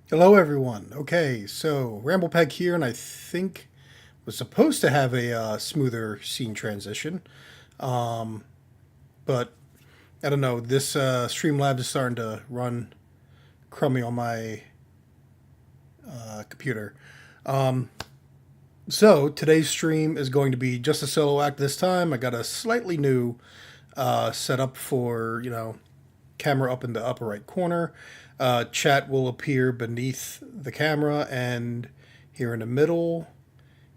Hello, everyone. Okay, so Ramblepeg here, and I think was supposed to have a smoother scene transition, but I don't know. This Streamlabs is starting to run crummy on my computer. So today's stream is going to be just a solo act this time. I got a slightly new setup for camera up in the upper right corner. Chat will appear beneath the camera, and here in the middle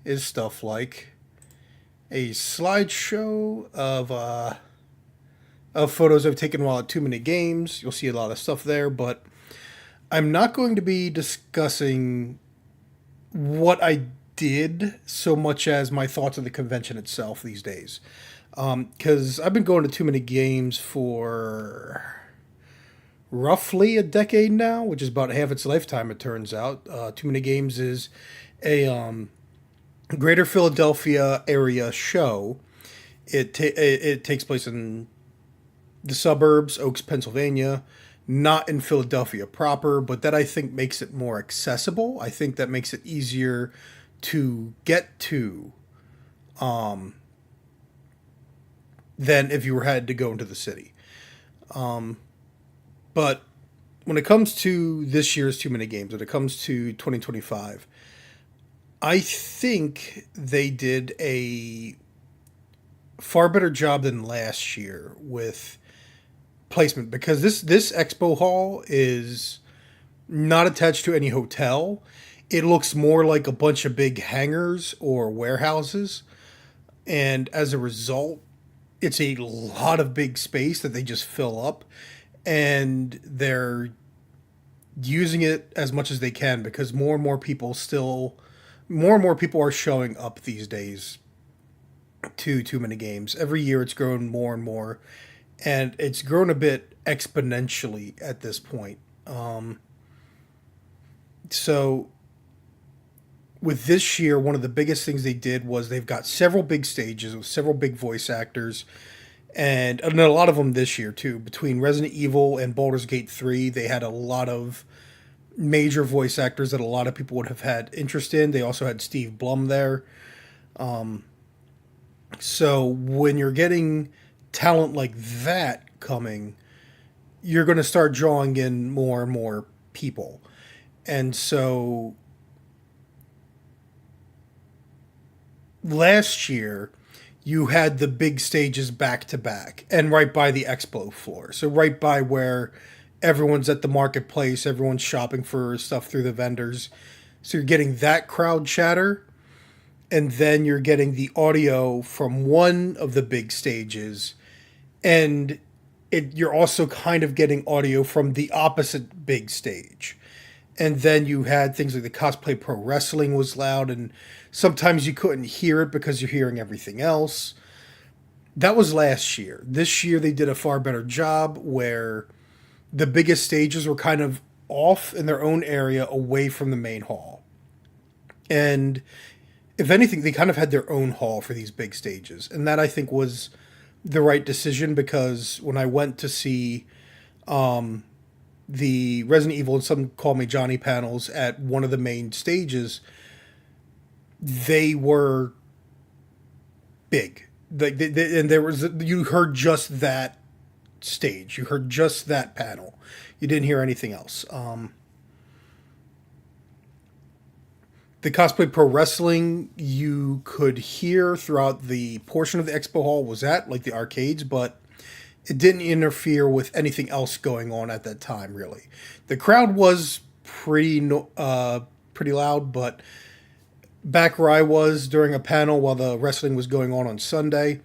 is stuff like a slideshow of photos I've taken while at TooManyGames. You'll see a lot of stuff there, but I'm not going to be discussing what I did so much as my thoughts of the convention itself these days. Because I've been going to TooManyGames for roughly a decade now, which is about half its lifetime, it turns out. TooManyGames is a greater Philadelphia area show. It takes place in the suburbs, Oaks, Pennsylvania, not in Philadelphia proper, but that I think makes it more accessible. I think that makes it easier to get to than if you were had to go into the city. But when it comes to this year's TooManyGames, when it comes to 2025, I think they did a far better job than last year with placement, because this expo hall is not attached to any hotel. It looks more like a bunch of big hangars or warehouses, and as a result, it's a lot of big space that they just fill up, and they're using it as much as they can because more and more people are showing up these days to TooManyGames. Every year it's grown more and more, and it's grown a bit exponentially at this point. So with this year, one of the biggest things they did was they've got several big stages with several big voice actors, and a lot of them this year too. Between Resident Evil and Baldur's Gate 3, they had a lot of major voice actors that a lot of people would have had interest in. They also had Steve Blum there. So when you're getting talent like that coming, you're going to start drawing in more and more people. And so last year, you had the big stages back to back and right by the expo floor. So, right by where everyone's at the marketplace, everyone's shopping for stuff through the vendors. So, you're getting that crowd chatter, and then you're getting the audio from one of the big stages, and you're also kind of getting audio from the opposite big stage. And then you had things like the cosplay pro wrestling was loud, and sometimes you couldn't hear it because you're hearing everything else. That was last year. This year they did a far better job where the biggest stages were kind of off in their own area away from the main hall. And if anything, they kind of had their own hall for these big stages. And that I think was the right decision, because when I went to see the Resident Evil and Some Call Me Johnny panels at one of the main stages, they were big. And there was, you heard just that stage, you heard just that panel, you didn't hear anything else. The cosplay pro wrestling you could hear throughout the portion of the expo hall was at, like the arcades, but it didn't interfere with anything else going on at that time. Really, the crowd was pretty loud, but back where I was during a panel while the wrestling was going on Sunday,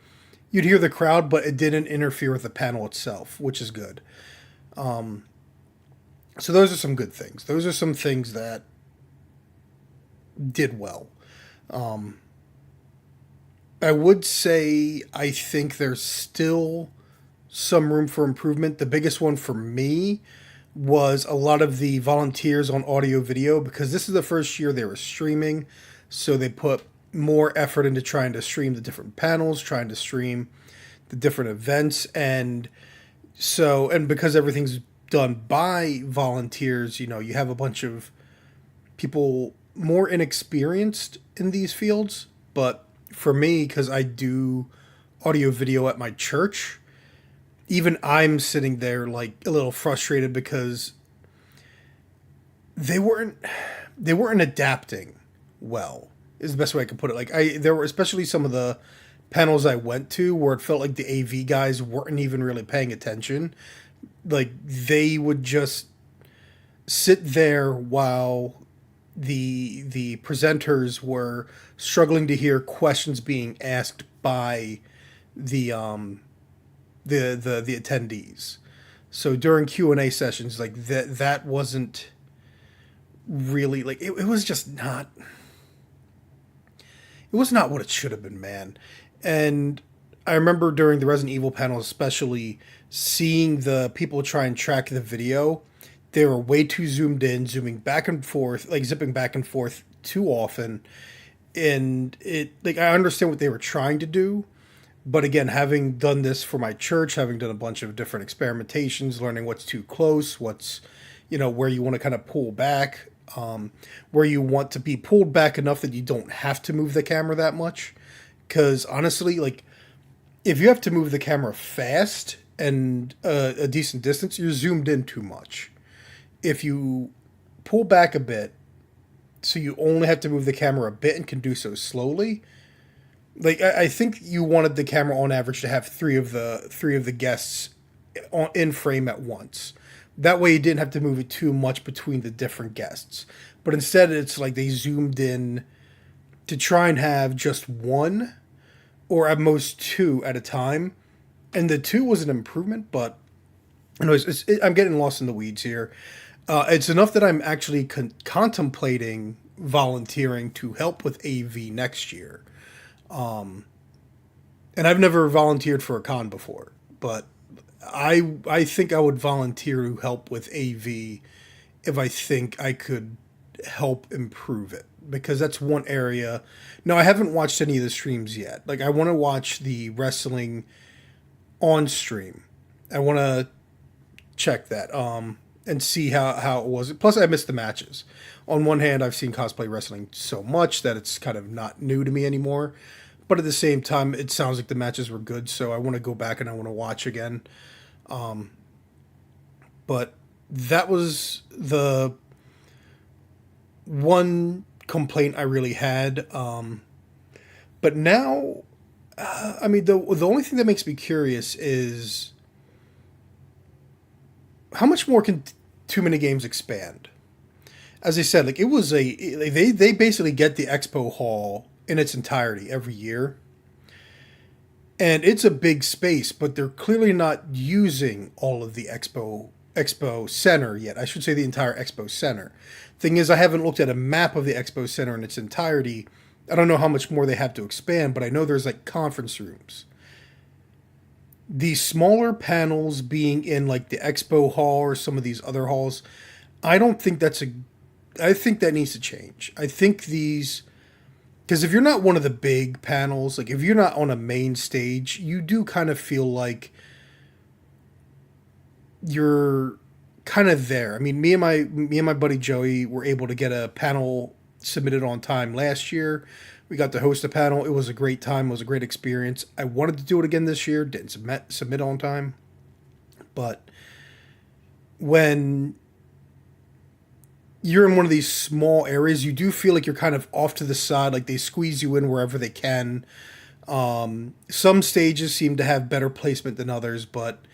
you'd hear the crowd, but it didn't interfere with the panel itself, which is good. So those are some good things. Those are some things that did well. I would say I think there's still some room for improvement. The biggest one for me was a lot of the volunteers on audio video, because this is the first year they were streaming. So they put more effort into trying to stream the different panels, trying to stream the different events. And because everything's done by volunteers, you have a bunch of people more inexperienced in these fields. But for me, because I do audio video at my church, even I'm sitting there like a little frustrated because they weren't they weren't adapting well. Is the best way I could put it. Like there were especially some of the panels I went to where it felt like the AV guys weren't even really paying attention. Like they would just sit there while the presenters were struggling to hear questions being asked by the the attendees. So during Q&A sessions, like that wasn't really like it was just not it was not what it should have been, man. And I remember during the Resident Evil panel, especially seeing the people try and track the video. They were way too zoomed in, zooming back and forth, like zipping back and forth too often. And it, like, I understand what they were trying to do. But again, having done this for my church, having done a bunch of different experimentations, learning what's too close, what's, where you want to kind of pull back, where you want to be pulled back enough that you don't have to move the camera that much. Because honestly, like, if you have to move the camera fast and a decent distance, you're zoomed in too much. If you pull back a bit, so you only have to move the camera a bit and can do so slowly. Like I think you wanted the camera on average to have three of the guests in frame at once. That way you didn't have to move it too much between the different guests. But instead it's like they zoomed in to try and have just one or at most two at a time. And the two was an improvement, but anyways, I'm getting lost in the weeds here. It's enough that I'm actually contemplating volunteering to help with AV next year. And I've never volunteered for a con before, but I think I would volunteer to help with AV if I think I could help improve it, because that's one area. Now I haven't watched any of the streams yet. Like I want to watch the wrestling on stream. I want to check that and see how it was. Plus I missed the matches. On one hand, I've seen cosplay wrestling so much that it's kind of not new to me anymore. But at the same time, it sounds like the matches were good, so I want to go back and I want to watch again. But that was the one complaint I really had. But now, I mean, the only thing that makes me curious is how much more can TooManyGames expand? As I said, like it was they basically get the expo hall in its entirety every year. And it's a big space, but they're clearly not using all of the expo center yet. I should say the entire expo center. Thing is, I haven't looked at a map of the expo center in its entirety. I don't know how much more they have to expand, but I know there's like conference rooms. The smaller panels being in like the expo hall or some of these other halls, I don't think I think that needs to change. I think these, because if you're not one of the big panels, like if you're not on a main stage, you do kind of feel like you're kind of there. I mean, me and my buddy Joey were able to get a panel submitted on time last year. We got to host a panel. It was a great time. It was a great experience. I wanted to do it again this year. Didn't submit on time. But when you're in one of these small areas, you do feel like you're kind of off to the side, like they squeeze you in wherever they can. Some stages seem to have better placement than others, but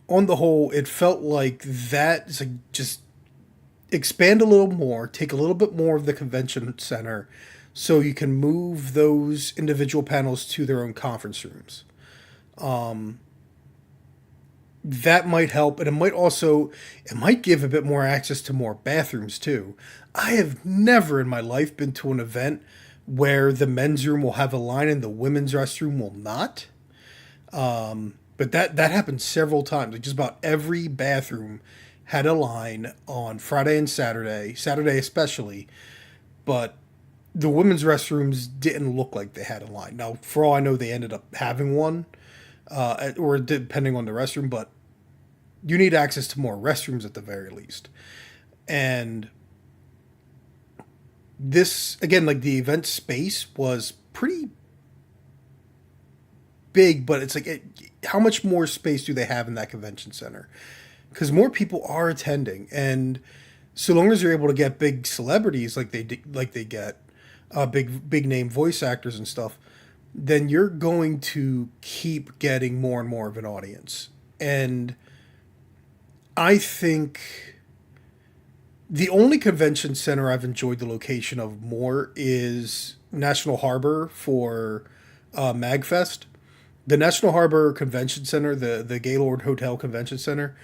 on the whole, it felt like that is like just expand a little more, take a little bit more of the convention center so you can move those individual panels to their own conference rooms. That might help, and it might give a bit more access to more bathrooms too. I have never in my life been to an event where the men's room will have a line and the women's restroom will not. But that happened several times. Like just about every bathroom had a line on Friday and Saturday especially, but the women's restrooms didn't look like they had a line. Now, for all I know, they ended up having one, or depending on the restroom, but you need access to more restrooms at the very least. And This again, like the event space was pretty big, but it's like how much more space do they have in that convention center? Because more people are attending, and so long as you're able to get big celebrities like they get big name voice actors and stuff, then you're going to keep getting more and more of an audience. And I think the only convention center I've enjoyed the location of more is National Harbor for MagFest. The National Harbor Convention Center, the Gaylord Hotel Convention Center,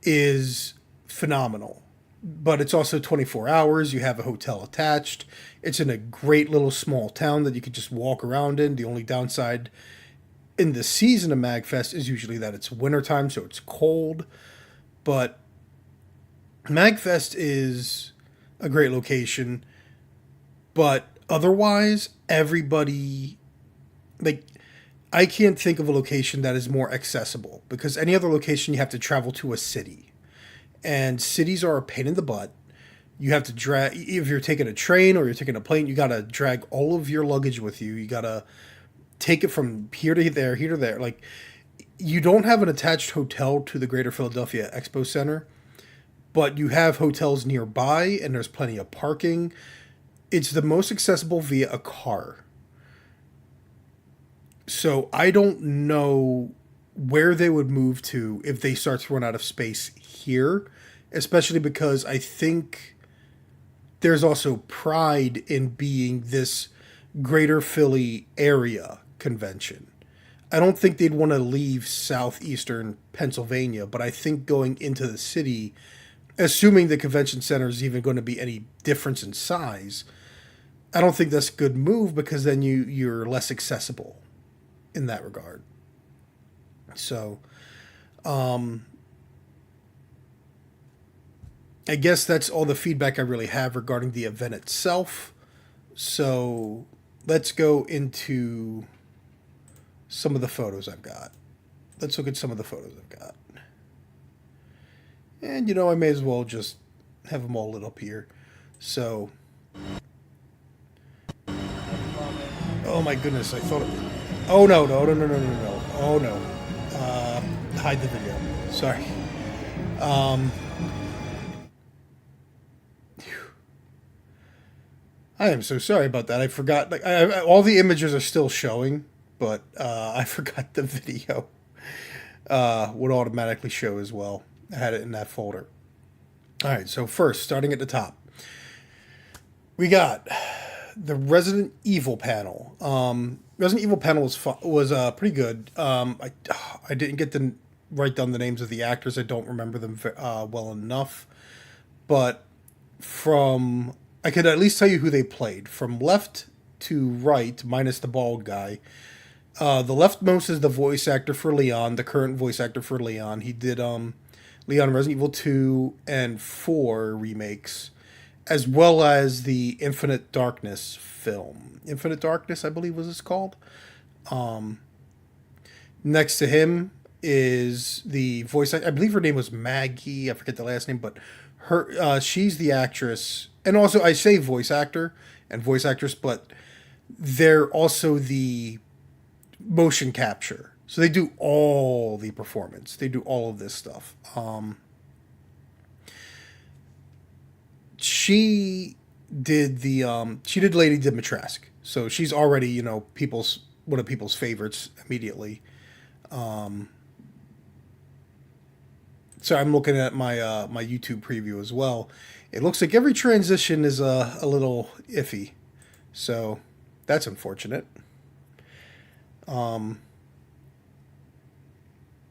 is phenomenal. But it's also 24 hours. You have a hotel attached. It's in a great little small town that you could just walk around in. The only downside in the season of MagFest is usually that it's wintertime, so it's cold. But MagFest is a great location. But otherwise, everybody, like, I can't think of a location that is more accessible because any other location you have to travel to a city. And cities are a pain in the butt. You have to drag, if you're taking a train or you're taking a plane, you got to drag all of your luggage with you. You got to take it from here to there. Like, you don't have an attached hotel to the Greater Philadelphia Expo Center, but you have hotels nearby and there's plenty of parking. It's the most accessible via a car. So I don't know where they would move to if they start to run out of space here, especially because I think there's also pride in being this greater Philly area convention. I don't think they'd want to leave southeastern Pennsylvania, but I think going into the city, assuming the convention center is even going to be any difference in size, I don't think that's a good move because then you're less accessible in that regard. So, I guess that's all the feedback I really have regarding the event itself. So, let's go into some of the photos I've got. Let's look at some of the photos I've got. And I may as well just have them all lit up here. So, oh my goodness, I thought. Oh no, no, no, no, no, no, no. Oh no. Hide the video. Sorry. Um, I am so sorry about that. I forgot. Like, all the images are still showing, but I forgot the video would automatically show as well. I had it in that folder. All right. So first, starting at the top, we got the Resident Evil panel. Resident Evil panel was pretty good. I didn't get to write down the names of the actors. I don't remember them well enough, but from I could at least tell you who they played from left to right, minus the bald guy. The leftmost is the voice actor for Leon, the current voice actor for Leon. He did Leon Resident Evil 2 and 4 remakes, as well as the Infinite Darkness film. Infinite Darkness, I believe, was this called. Next to him is the voice. I believe her name was Maggie. I forget the last name, but she's the actress, and also I say voice actor and voice actress, but they're also the motion capture. So they do all the performance. They do all of this stuff. She did she did Lady Dimitrescu, so she's already people's one of people's favorites immediately. So I'm looking at my YouTube preview as well. It looks like every transition is a little iffy, so that's unfortunate.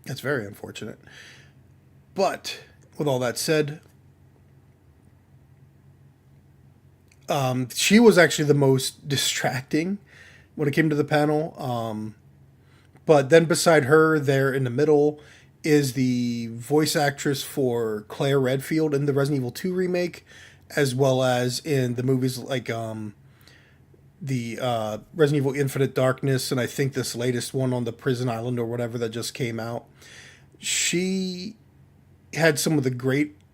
That's very unfortunate. But with all that said, she was actually the most distracting when it came to the panel. But then beside her, there in the middle, is the voice actress for Claire Redfield in the Resident Evil 2 remake, as well as in the movies like the Resident Evil Infinite Darkness, and I think this latest one on the prison island or whatever that just came out. She had some of the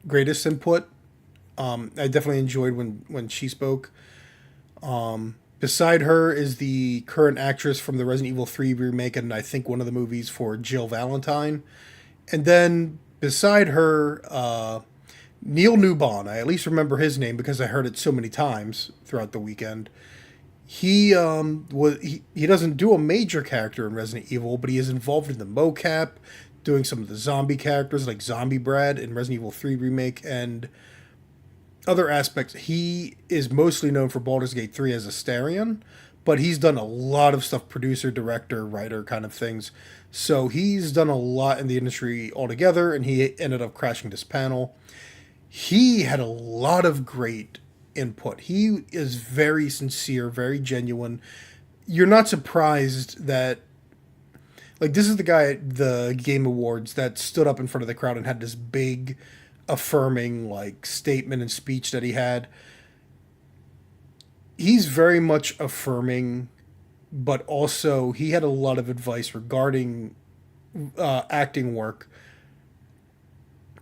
greatest input. I definitely enjoyed when she spoke. Beside her is the current actress from the Resident Evil 3 remake and I think one of the movies for Jill Valentine. And then beside her, Neil Newbon. I at least remember his name because I heard it so many times throughout the weekend. He doesn't do a major character in Resident Evil, but he is involved in the mocap, doing some of the zombie characters like Zombie Brad in Resident Evil 3 remake and other aspects. He is mostly known for Baldur's Gate 3 as Astarion, but he's done a lot of stuff, producer, director, writer kind of things. So he's done a lot in the industry altogether, and he ended up crashing this panel. He had a lot of great input. He is very sincere, very genuine. You're not surprised that, like, this is the guy at the Game Awards that stood up in front of the crowd and had this big affirming like statement and speech that he had. He's very much affirming, but also he had a lot of advice regarding acting work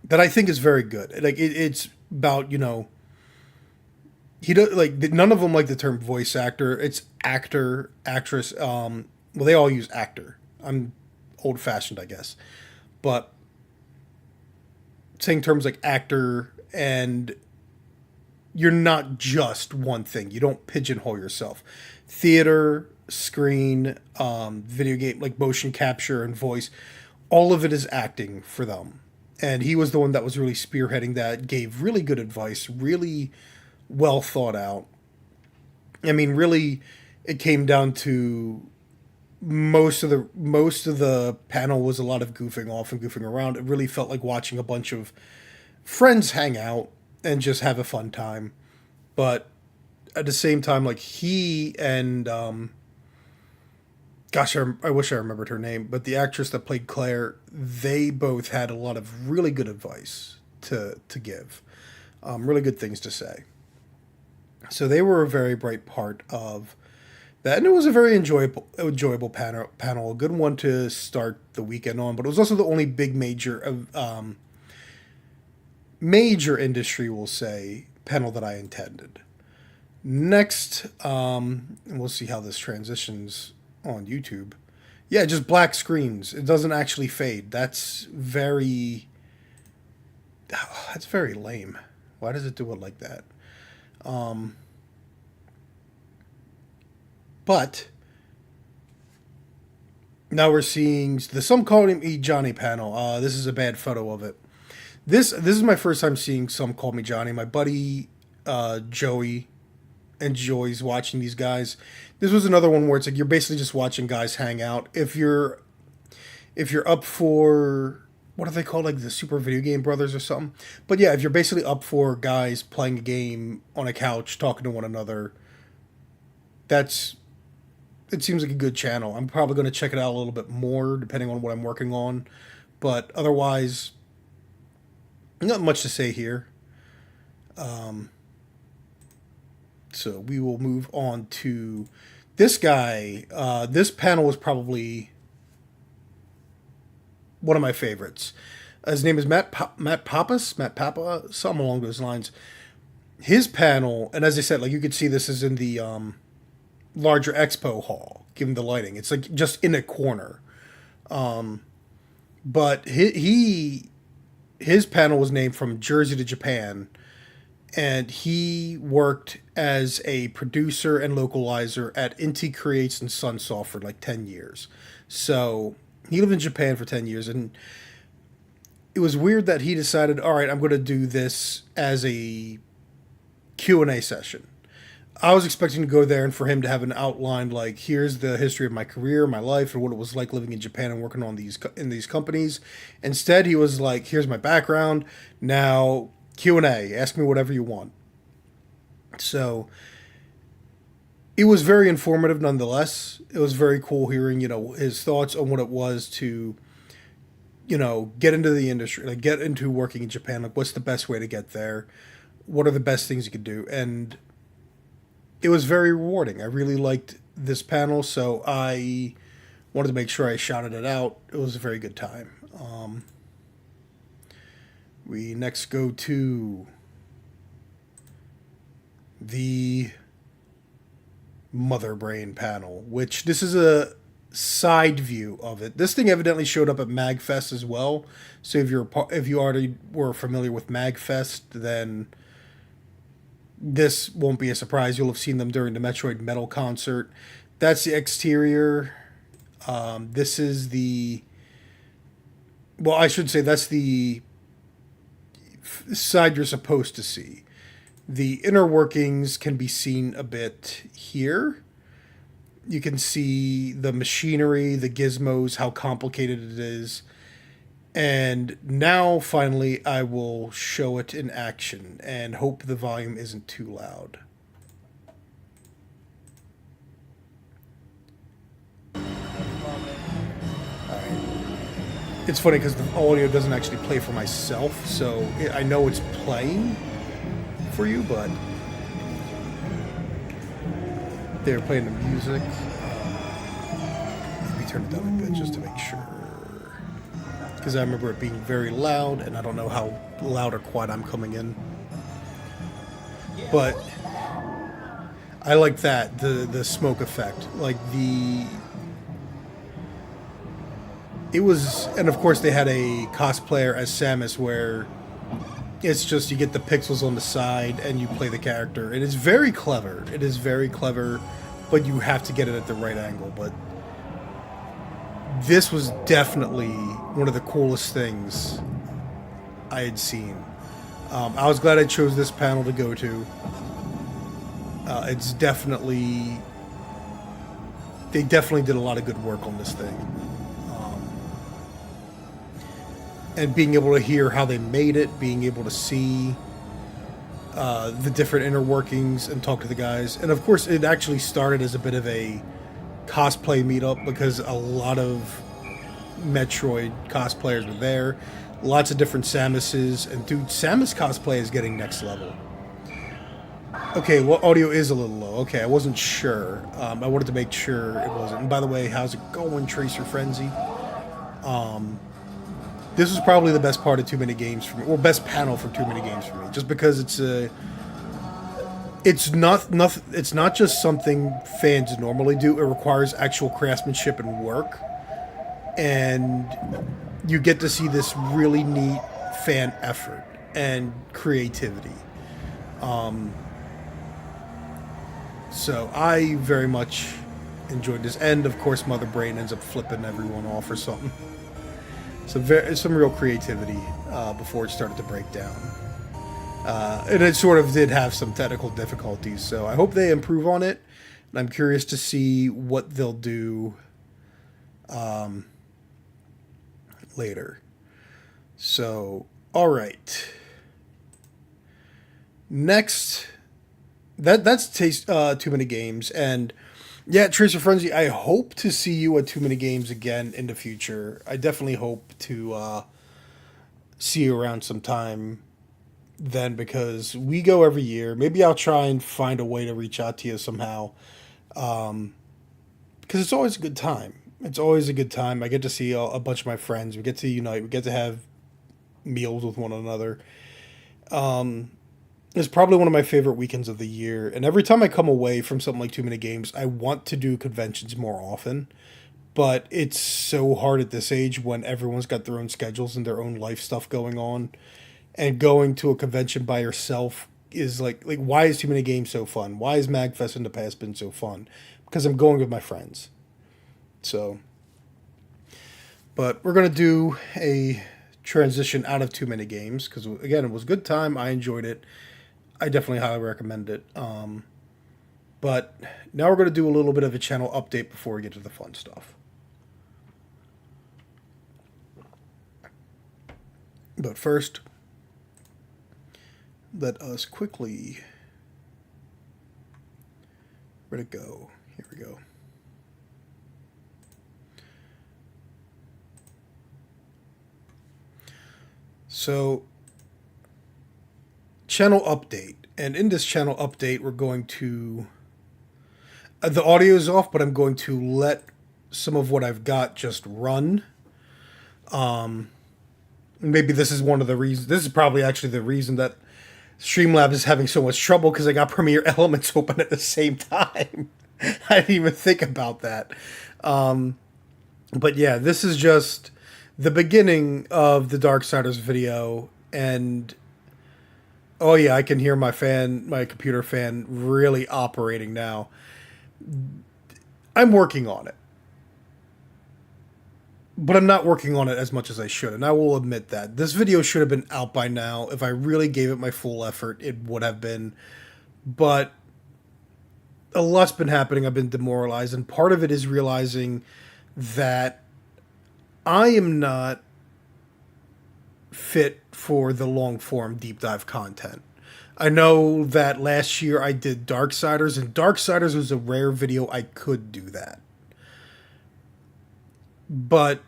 that I think is very good. Like it's about he does like none of them like the term voice actor. It's actor, actress. Well, they all use actor. I'm old fashioned, I guess, but saying terms like actor and you're not just one thing. You don't pigeonhole yourself. Theater, screen, video game, like motion capture and voice, all of it is acting for them. And he was the one that was really spearheading that, gave really good advice, really well thought out. I mean, really, it came down to most of the panel was a lot of goofing off and goofing around. It really felt like watching a bunch of friends hang out and just have a fun time. But at the same time, like he and gosh, I wish I remembered her name, but the actress that played Claire, they both had a lot of really good advice to give, really good things to say. So they were a very bright part of that, and it was a very enjoyable panel, a good one to start the weekend on. But it was also the only big major industry, we'll say, panel that I attended. Next, and we'll see how this transitions on YouTube. Yeah, just black screens. It doesn't actually fade. That's very lame. Why does it do it like that? But now we're seeing the Some Call Me Johnny panel. This is a bad photo of it. This is my first time seeing Some Call Me Johnny. My buddy Joey enjoys watching these guys. This was another one where it's like you're basically just watching guys hang out. If you're up for, what are they called, like the Super Video Game Brothers or something. But yeah, if you're basically up for guys playing a game on a couch, talking to one another, it seems like a good channel. I'm probably going to check it out a little bit more depending on what I'm working on. But otherwise, not much to say here. So we will move on to this guy. This panel was probably one of my favorites. His name is Matt Papa, something along those lines. His panel, and as I said, like you could see, this is in the larger expo hall, given the lighting. It's like just in a corner. But his panel was named From Jersey to Japan, and he worked as a producer and localizer at Inti Creates and Sunsoft for like 10 years. So he lived in Japan for 10 years, and it was weird that he decided, all right, I'm going to do this as a Q&A session. I was expecting to go there and for him to have an outline like, here's the history of my career, my life, and what it was like living in Japan and working on these companies. Instead, he was like, here's my background. Now, Q&A, ask me whatever you want. So it was very informative nonetheless. It was very cool hearing, his thoughts on what it was to, get into the industry, like get into working in Japan. Like, what's the best way to get there? What are the best things you could do? And it was very rewarding. I really liked this panel, so I wanted to make sure I shouted it out. It was a very good time. We next go to the Mother Brain panel, which this is a side view of it. This thing evidently showed up at MagFest as well. So if you already were familiar with MagFest, then this won't be a surprise. You'll have seen them during the Metroid Metal concert. That's the exterior. This is the... Well, I should say that's the side you're supposed to see. The inner workings can be seen a bit here. You can see the machinery, the gizmos, how complicated it is. And now, finally, I will show it in action and hope the volume isn't too loud. It's funny because the audio doesn't actually play for myself, so I know it's playing for you, but they're playing the music. Maybe turn it down a bit just to make sure. Because I remember it being very loud, and I don't know how loud or quiet I'm coming in. But I like that, the smoke effect. Like it was, and of course they had a cosplayer as Samus where it's just you get the pixels on the side and you play the character. It is very clever. It is very clever, but you have to get it at the right angle. But this was definitely one of the coolest things I had seen. I was glad I chose this panel to go to. It's definitely... They definitely did a lot of good work on this thing. And being able to hear how they made it, being able to see the different inner workings and talk to the guys. And of course, it actually started as a bit of a cosplay meetup because a lot of Metroid cosplayers were there. Lots of different Samuses. And dude, Samus cosplay is getting next level. Okay, well, audio is a little low. Okay, I wasn't sure. I wanted to make sure it wasn't. And by the way, how's it going, Tracer Frenzy? This was probably the best part of TooManyGames for me, or best panel for TooManyGames for me, just because it's not just something fans normally do. It requires actual craftsmanship and work, and you get to see this really neat fan effort and creativity. So I very much enjoyed this, and of course, Mother Brain ends up flipping everyone off or something. So some real creativity before it started to break down. And it sort of did have some technical difficulties, so I hope they improve on it. And I'm curious to see what they'll do later. So, alright. Next, that's TooManyGames, and... Yeah, Tracer Frenzy, I hope to see you at TooManyGames again in the future. I definitely hope to see you around sometime then, because we go every year. Maybe I'll try and find a way to reach out to you somehow. Because it's always a good time. It's always a good time. I get to see a bunch of my friends. We get to unite. We get to have meals with one another. It's probably one of my favorite weekends of the year, and every time I come away from something like TooManyGames, I want to do conventions more often, but it's so hard at this age when everyone's got their own schedules and their own life stuff going on, and going to a convention by yourself is like why is TooManyGames so fun? Why is MagFest in the past been so fun? Because I'm going with my friends. So, but we're going to do a transition out of TooManyGames, because again, it was a good time, I enjoyed it. I definitely highly recommend it. But now we're going to do a little bit of a channel update before we get to the fun stuff. But first, let us quickly... Where'd it go? Here we go. So... channel update, and in this channel update we're going to the audio is off, but I'm going to let some of what I've got just run. Maybe this is one of the reasons, this is probably actually the reason that Streamlabs is having so much trouble, because I got Premiere Elements open at the same time. I didn't even think about that. But yeah, this is just the beginning of the Darksiders video, and oh yeah, I can hear my computer fan, really operating now. I'm working on it, but I'm not working on it as much as I should, and I will admit that. This video should have been out by now. If I really gave it my full effort, it would have been. But a lot's been happening. I've been demoralized, and part of it is realizing that I am not fit for the long form deep dive content. I know that last year I did Darksiders, and Darksiders was a rare video I could do that. But,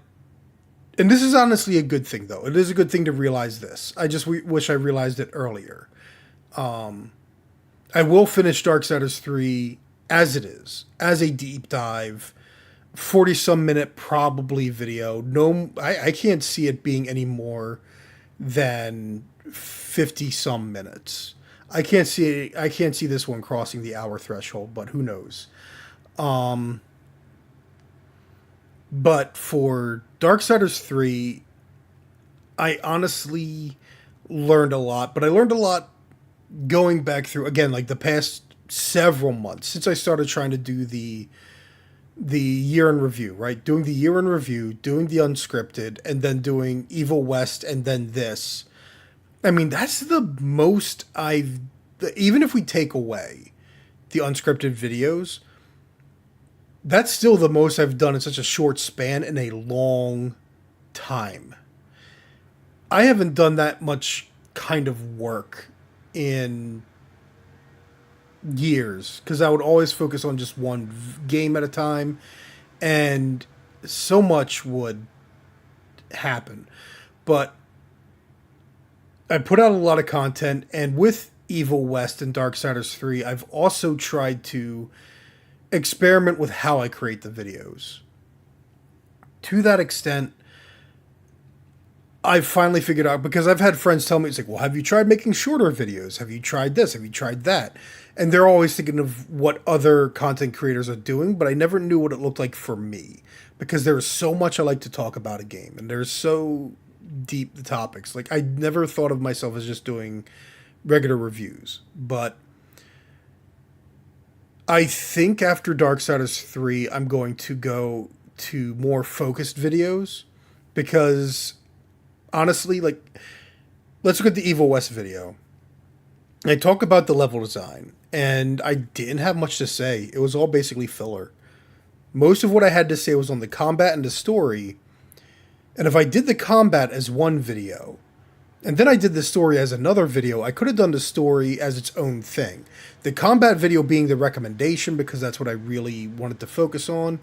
and this is honestly a good thing, though. It is a good thing to realize this. I just wish I realized it earlier. I will finish Darksiders 3 as it is, as a deep dive, 40 some minute probably video. No, I can't see it being any more than 50 some minutes. I can't see this one crossing the hour threshold, but who knows. But for Darksiders 3, I honestly learned a lot, but I learned a lot going back through again like the past several months since I started trying to do the year in review, right? Doing the year in review, doing the unscripted, and then doing Evil West, and then this. I mean, that's the most I've, even if we take away the unscripted videos, that's still the most I've done in such a short span in a long time. I haven't done that much kind of work in years because I would always focus on just one game at a time, and so much would happen. But I put out a lot of content, and with Evil West and Darksiders 3, I've also tried to experiment with how I create the videos. To that extent, I've finally figured out, because I've had friends tell me, it's like, well, have you tried making shorter videos? Have you tried this? Have you tried that? And they're always thinking of what other content creators are doing, but I never knew what it looked like for me, because there's so much I like to talk about a game, and there's so deep the topics. Like, I never thought of myself as just doing regular reviews, but I think after Darksiders 3, I'm going to go to more focused videos, because honestly, like, let's look at the Evil West video. I talk about the level design, and I didn't have much to say. It was all basically filler. Most of what I had to say was on the combat and the story, and if I did the combat as one video, and then I did the story as another video, I could have done the story as its own thing. The combat video being the recommendation, because that's what I really wanted to focus on,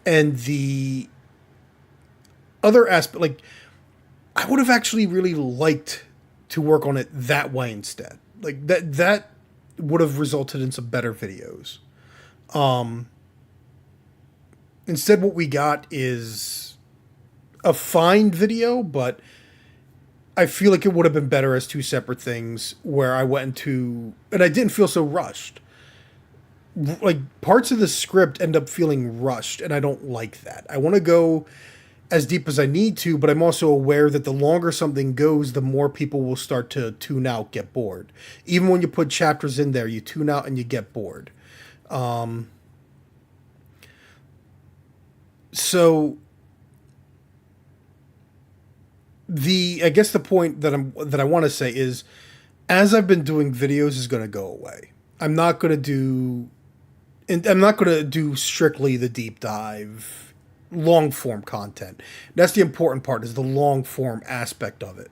and the other aspect, like, I would have actually really liked to work on it that way instead. Like, that would have resulted in some better videos. Instead, what we got is a fine video, but I feel like it would have been better as two separate things, where I went into, and I didn't feel so rushed. Like, parts of the script end up feeling rushed, and I don't like that. I want to go as deep as I need to, but I'm also aware that the longer something goes, the more people will start to tune out, get bored. Even when you put chapters in there, you tune out and you get bored. So I guess the point that I want to say is, as I've been doing videos is going to go away. I'm not going to do strictly the deep dive long form content. That's the important part, is the long form aspect of it.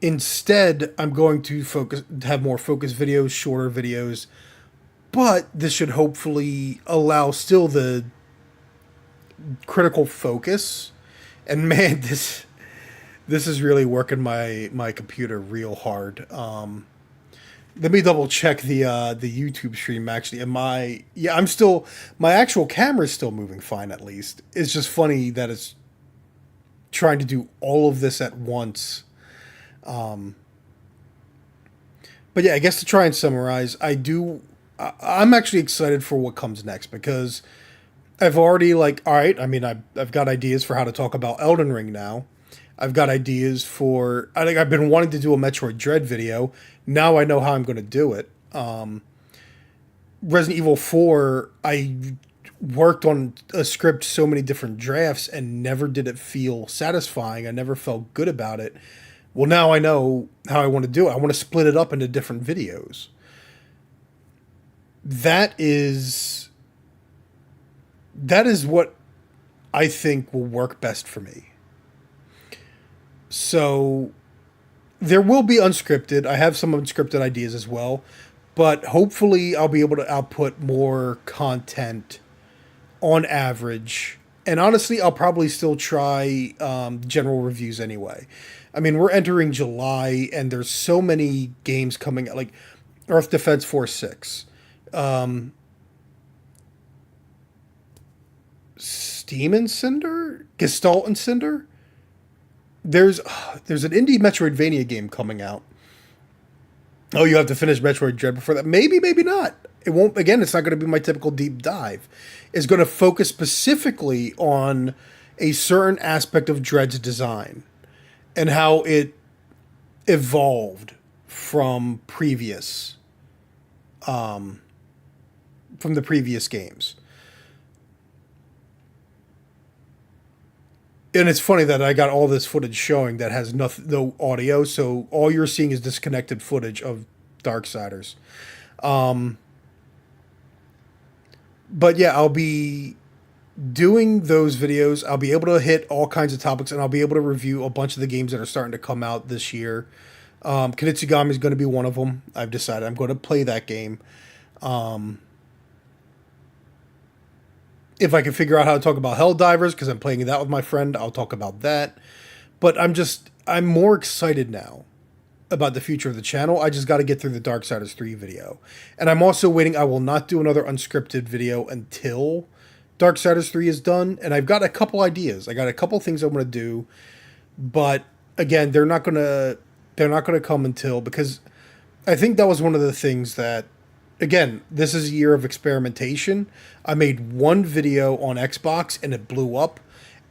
Instead, I'm going to have more focused videos, shorter videos, but this should hopefully allow still the critical focus. And man, this is really working my computer real hard. Let me double check the YouTube stream. Actually, my actual camera is still moving fine. At least it's just funny that it's trying to do all of this at once. But yeah, I guess to try and summarize, I I'm actually excited for what comes next because I've already like, all right. I mean, I've got ideas for how to talk about Elden Ring now. I've got ideas for. I think I've been wanting to do a Metroid Dread video. Now I know how I'm going to do it. Resident Evil 4, I worked on a script so many different drafts and never did it feel satisfying. I never felt good about it. Well, now I know how I want to do it. I want to split it up into different videos. That is that is what I think will work best for me. So there will be unscripted. I have some unscripted ideas as well, but hopefully I'll be able to output more content on average. And honestly, I'll probably still try general reviews anyway. I mean, we're entering July, and there's so many games coming out, like Earth Defense Force 6, Steam and Cinder, Gestalt and Cinder. There's an indie Metroidvania game coming out. Oh, you have to finish Metroid Dread before that. Maybe, maybe not. It won't. Again, it's not going to be my typical deep dive. It's going to focus specifically on a certain aspect of Dread's design and how it evolved from from the previous games. And it's funny that I got all this footage showing that has nothing, no audio, so all you're seeing is disconnected footage of Darksiders. Um, but yeah, I'll be doing those videos. I'll be able to hit all kinds of topics, and I'll be able to review a bunch of the games that are starting to come out this year. Kunitsugami is going to be one of them. I've decided I'm going to play that game. Um, if I can figure out how to talk about Helldivers, because I'm playing that with my friend, I'll talk about that. But I'm more excited now about the future of the channel. I just got to get through the Darksiders 3 video. And I'm also waiting. I will not do another unscripted video until Darksiders 3 is done. And I've got a couple ideas. I got a couple things I want to do. But again, they're not gonna come until, because I think that was one of the things that, again, this is a year of experimentation. I made one video on Xbox and it blew up,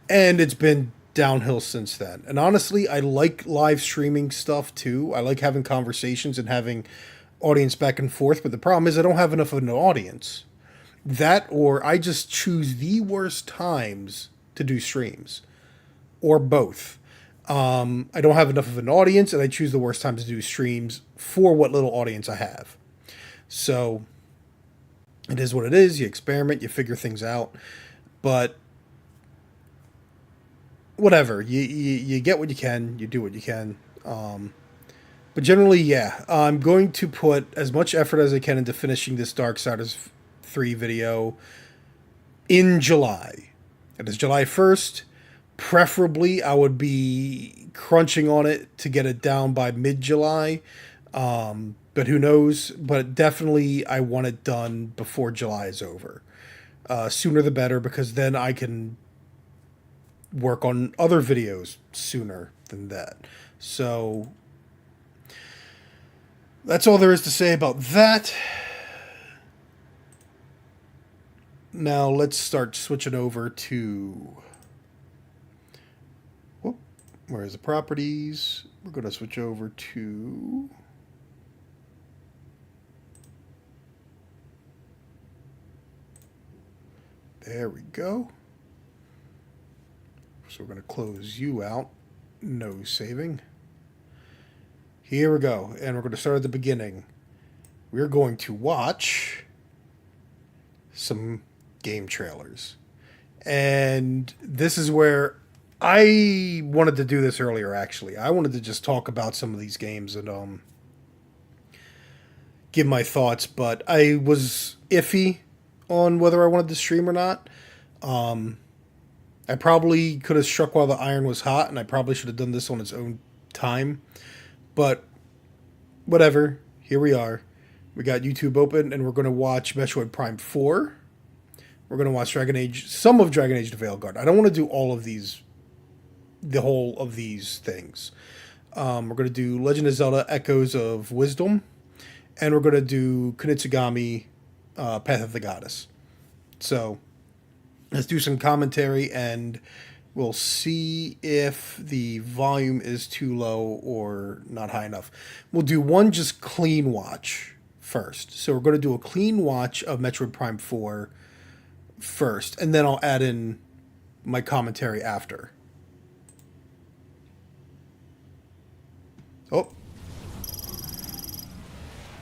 and it's been downhill since then. And honestly, I like live streaming stuff too. I like having conversations and having audience back and forth, but the problem is I don't have enough of an audience. That, or I just choose the worst times to do streams, or both. I don't have enough of an audience, and I choose the worst times to do streams for what little audience I have. So it is what it is. You experiment, you figure things out, but whatever. You get what you can, you do what you can. But generally, yeah, I'm going to put as much effort as I can into finishing this Darksiders 3 video in July. It is July 1st. Preferably, I would be crunching on it to get it down by mid-July. But who knows? But definitely, I want it done before July is over. Sooner the better, because then I can work on other videos sooner than that. So that's all there is to say about that. Now let's start switching over to... Whoop, where's the properties? We're going to switch over to... There we go. So we're going to close you out. No saving. Here we go. And we're going to start at the beginning. We're going to watch some game trailers. And this is where I wanted to do this earlier, actually. I wanted to just talk about some of these games and give my thoughts, but I was iffy on whether I wanted to stream or not. I probably could have struck while the iron was hot, and I probably should have done this on its own time. But whatever, here we are. We got YouTube open, and we're going to watch Metroid Prime 4. We're going to watch some of Dragon Age the Veilguard. I don't want to do all of these, the whole of these things. We're going to do Legend of Zelda Echoes of Wisdom, and we're going to do Kunitsugami Path of the Goddess. So let's do some commentary and we'll see if the volume is too low or not high enough. We'll do one just clean watch first. So we're going to do a clean watch of Metroid Prime 4 first, and then I'll add in my commentary after. Oh.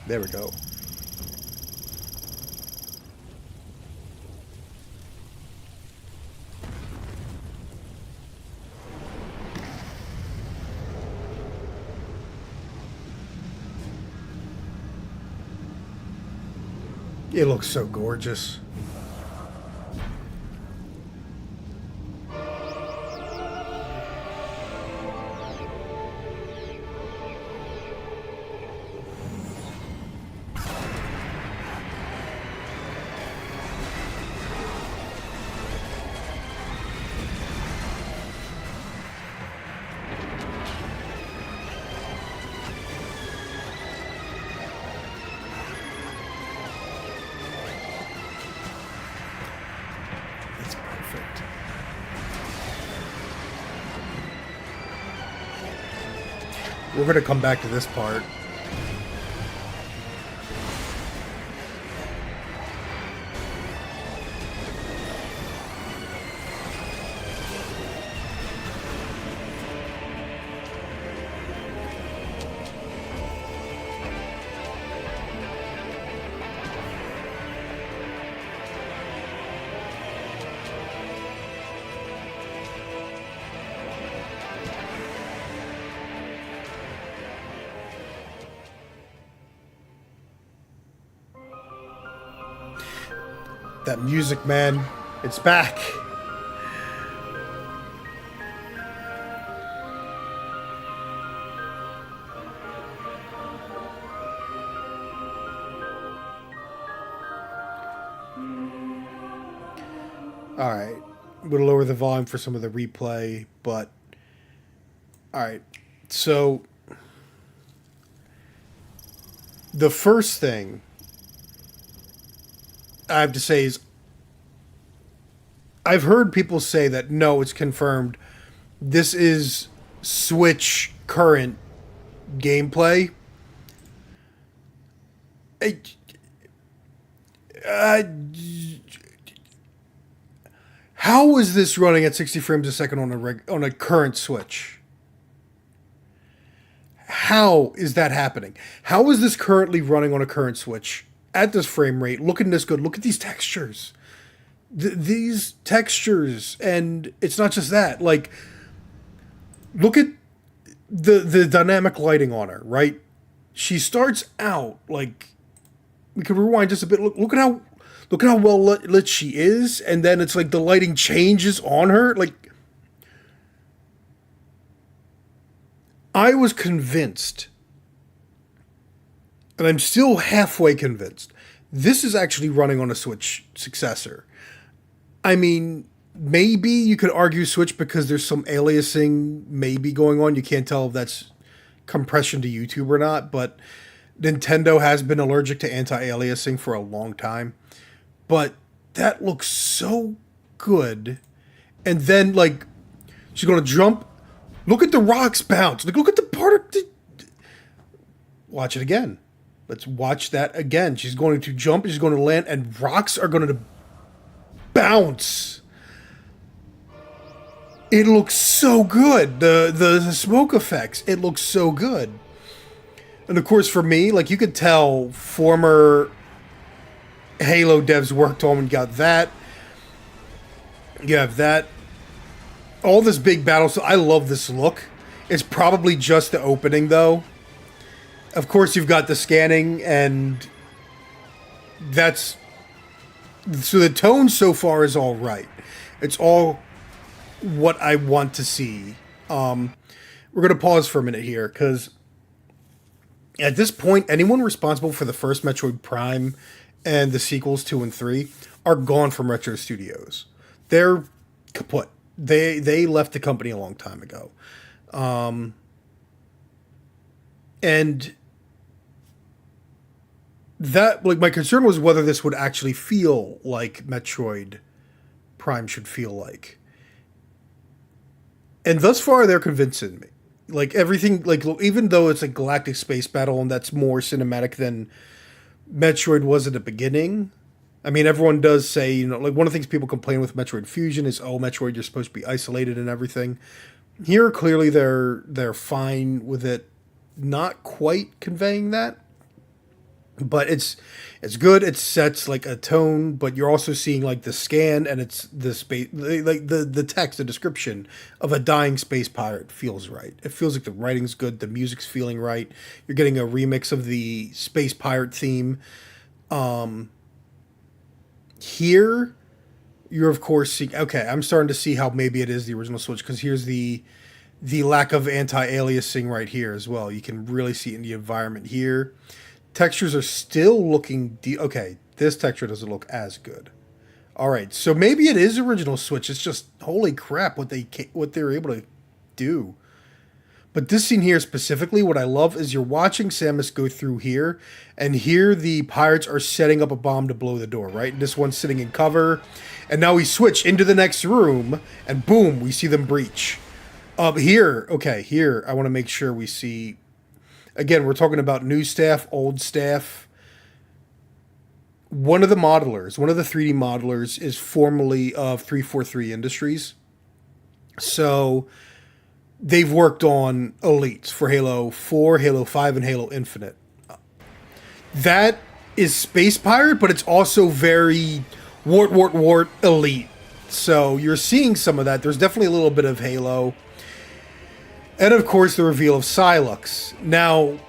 There we go. It looks so gorgeous. It's perfect. We're going to come back to this part. That music, man, it's back. All right, I'm gonna lower the volume for some of the replay, but all right. So the first thing I have to say is I've heard people say that no, it's confirmed. This is Switch current gameplay. It, uh, how is this running at 60 frames a second on a current Switch? How is that happening? How is this currently running on a current Switch at this frame rate, looking this good? Look at these textures. These textures, and it's not just that. Like, look at the dynamic lighting on her, right? She starts out like, we can rewind just a bit. Look at how well lit she is, and then it's like the lighting changes on her. Like, I was convinced, and I'm still halfway convinced, this is actually running on a Switch successor. I mean, maybe you could argue Switch because there's some aliasing maybe going on. You can't tell if that's compression to YouTube or not, but Nintendo has been allergic to anti-aliasing for a long time. But that looks so good. And then, like, she's going to jump. Look at the rocks bounce. Like, look at the part of the... Watch it again. Let's watch that again. She's going to jump. She's going to land. And rocks are going to bounce. It looks so good. The smoke effects. It looks so good. And, of course, for me, like, you could tell former Halo devs worked on and got that. You have that. All this big battle. So I love this look. It's probably just the opening, though. Of course, you've got the scanning, and that's... So the tone so far is all right. It's all what I want to see. We're going to pause for a minute here, because at this point, anyone responsible for the first Metroid Prime and the sequels 2 and 3 are gone from Retro Studios. They're kaput. They left the company a long time ago. And that like my concern was whether this would actually feel like Metroid Prime should feel like. And thus far they're convincing me. Like everything like even though it's a galactic space battle and that's more cinematic than Metroid was at the beginning. I mean, everyone does say, like one of the things people complain with Metroid Fusion is, oh, Metroid, you're supposed to be isolated and everything. Here, clearly, they're fine with it, not quite conveying that, but it's good. It sets like a tone, but you're also seeing like the scan and it's the space, like the text, the description of a dying space pirate feels right. It feels like the writing's good, the music's feeling right. You're getting a remix of the space pirate theme. Here, you're of course seeing. Okay, I'm starting to see how maybe it is the original Switch because here's the lack of anti-aliasing right here as well. You can really see it in the environment here. Textures are still looking okay. This texture doesn't look as good. All right, so maybe it is original Switch. It's just holy crap what they're able to do. But this scene here specifically, what I love is you're watching Samus go through here, and here the pirates are setting up a bomb to blow the door, right? And this one's sitting in cover, and now we switch into the next room, and boom, we see them breach. Here, I want to make sure we see. Again, we're talking about new staff, old staff. One of the modelers, one of the 3D modelers, is formerly of 343 Industries. So they've worked on Elites for Halo 4, Halo 5, and Halo Infinite. That is Space Pirate, but it's also very wart Elite. So you're seeing some of that. There's definitely a little bit of Halo. And of course, the reveal of Sylux. Now,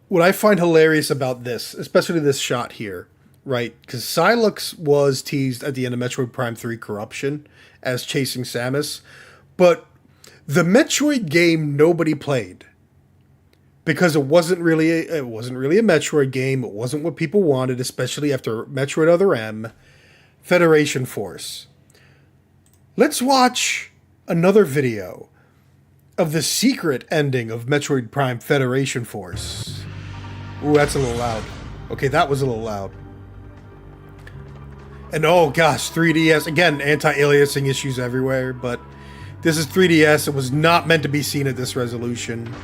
what I find hilarious about this, especially this shot here, right? Because Sylux was teased at the end of Metroid Prime 3 Corruption as chasing Samus. But the Metroid game nobody played because it wasn't really a Metroid game. It wasn't what people wanted, especially after Metroid Other M, Federation Force. Let's watch another video of the secret ending of Metroid Prime Federation Force. Ooh, that's a little loud. Okay, that was a little loud. And oh gosh, 3DS, again, anti-aliasing issues everywhere, but this is 3DS. It was not meant to be seen at this resolution.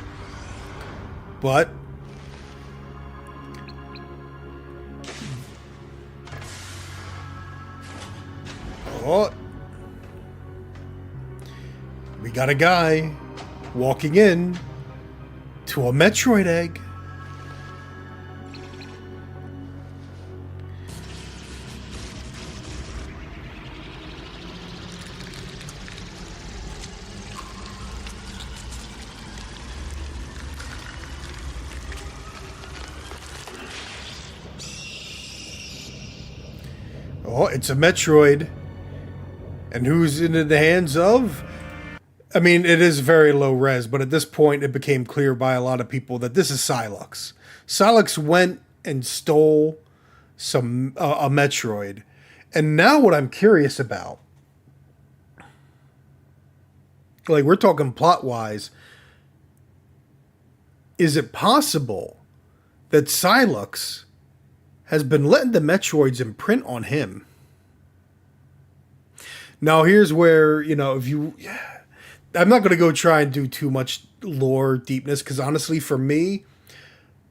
But oh, we got a guy walking in to a Metroid egg. Oh, it's a Metroid. And who's in the hands of? I mean, it is very low res, but at this point it became clear by a lot of people that this is Sylux. Sylux went and stole a Metroid. And now what I'm curious about, like we're talking plot-wise, is it possible that Sylux has been letting the Metroids imprint on him? Now here's where, if you... I'm not going to go try and do too much lore deepness, because honestly, for me,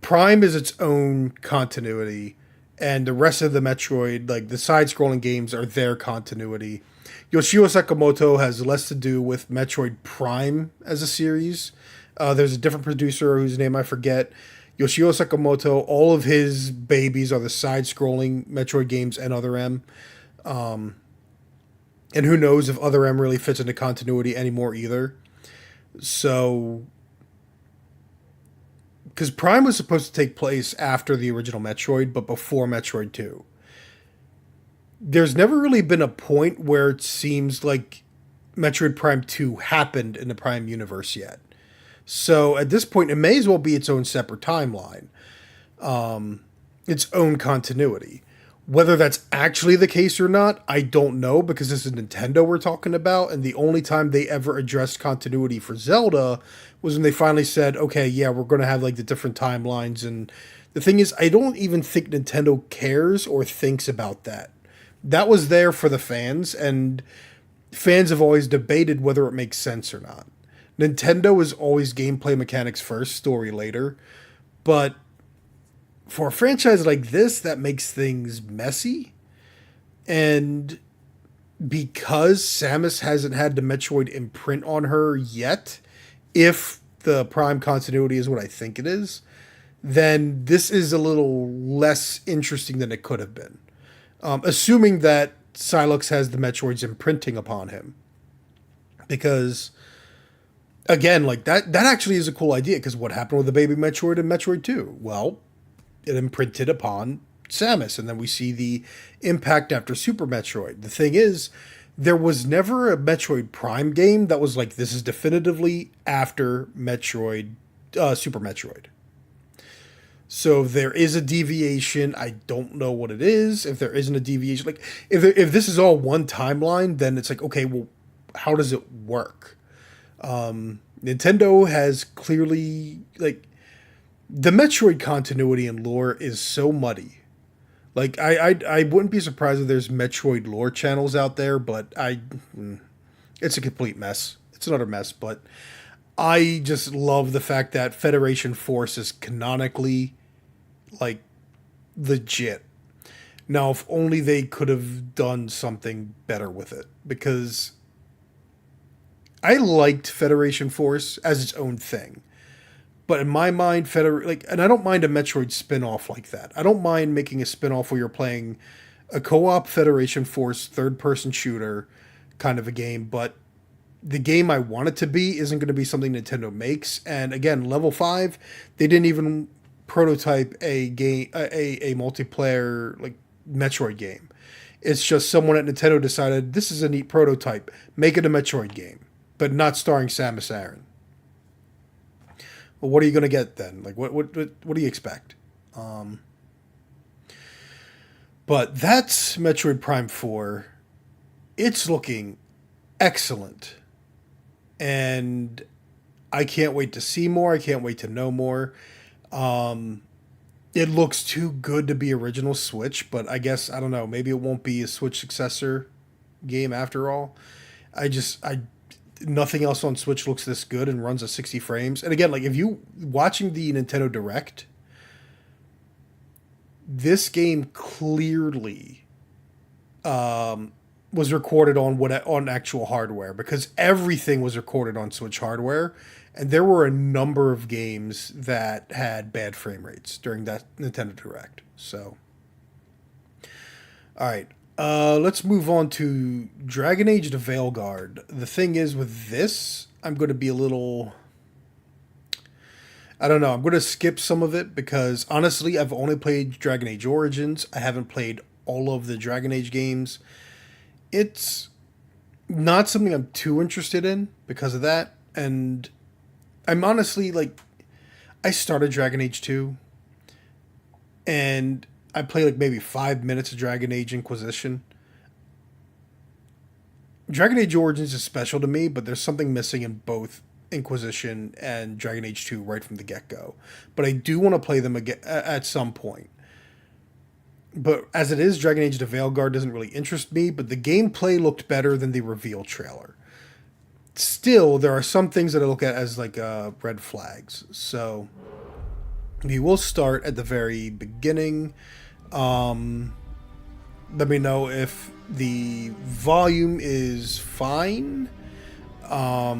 Prime is its own continuity, and the rest of the Metroid, like the side-scrolling games, are their continuity. Yoshio Sakamoto has less to do with Metroid Prime as a series. There's a different producer whose name I forget. Yoshio Sakamoto, all of his babies are the side-scrolling Metroid games and Other M. And who knows if Other M really fits into continuity anymore either. So, because Prime was supposed to take place after the original Metroid, but before Metroid 2. There's never really been a point where it seems like Metroid Prime 2 happened in the Prime universe yet. So at this point, it may as well be its own separate timeline. Its own continuity. Whether that's actually the case or not, I don't know, because this is Nintendo we're talking about, and the only time they ever addressed continuity for Zelda was when they finally said, okay, yeah, we're going to have like the different timelines and The thing is, I don't even think Nintendo cares or thinks about that. That was there for the fans, and fans have always debated whether it makes sense or not. Nintendo is always gameplay mechanics first, story later. But for a franchise like this that makes things messy, and because Samus hasn't had the Metroid imprint on her yet, if the Prime continuity is what I think it is, then this is a little less interesting than it could have been. Assuming that Silux has the Metroid's imprinting upon him. Because, again, like that actually is a cool idea, because what happened with the baby Metroid in Metroid 2? Well, it imprinted upon Samus, and then we see the impact after Super Metroid. The thing is, there was never a Metroid Prime game that was like, this is definitively after Metroid, Super Metroid. So there is a deviation. I don't know what it is. If there isn't a deviation, like if this is all one timeline, then it's like, okay, well, how does it work? Nintendo has clearly, like, the Metroid continuity and lore is so muddy. Like I wouldn't be surprised if there's Metroid lore channels out there, but it's a complete mess. It's another mess, but I just love the fact that Federation Force is canonically, like, legit. Now, if only they could have done something better with it, because I liked Federation Force as its own thing. But in my mind, and I don't mind a Metroid spin-off like that. I don't mind making a spin-off where you're playing a co-op Federation Force third-person shooter kind of a game, but the game I want it to be isn't going to be something Nintendo makes. And again, Level 5, they didn't even prototype a game, a multiplayer, like, Metroid game. It's just someone at Nintendo decided, this is a neat prototype, make it a Metroid game, but not starring Samus Aran. Well, what are you going to get then? Like, what do you expect? But that's Metroid Prime 4. It's looking excellent. And I can't wait to see more. I can't wait to know more. It looks too good to be original Switch, but I guess, I don't know, maybe it won't be a Switch successor game after all. Nothing else on Switch looks this good and runs at 60 frames. And again, like, if you watching the Nintendo Direct, this game clearly was recorded on actual hardware, because everything was recorded on Switch hardware, and there were a number of games that had bad frame rates during that Nintendo Direct. So, all right. Let's move on to Dragon Age the Veilguard. The thing is, with this, I'm going to be a little... I don't know. I'm going to skip some of it because, honestly, I've only played Dragon Age Origins. I haven't played all of the Dragon Age games. It's not something I'm too interested in because of that. And I'm honestly, like... I started Dragon Age 2. And I played like maybe 5 minutes of Dragon Age Inquisition. Dragon Age Origins is special to me, but there's something missing in both Inquisition and Dragon Age 2 right from the get-go. But I do want to play them again at some point. But as it is, Dragon Age the Veilguard doesn't really interest me, but the gameplay looked better than the reveal trailer. Still, there are some things that I look at as like red flags. So we will start at the very beginning. Let me know if the volume is fine. I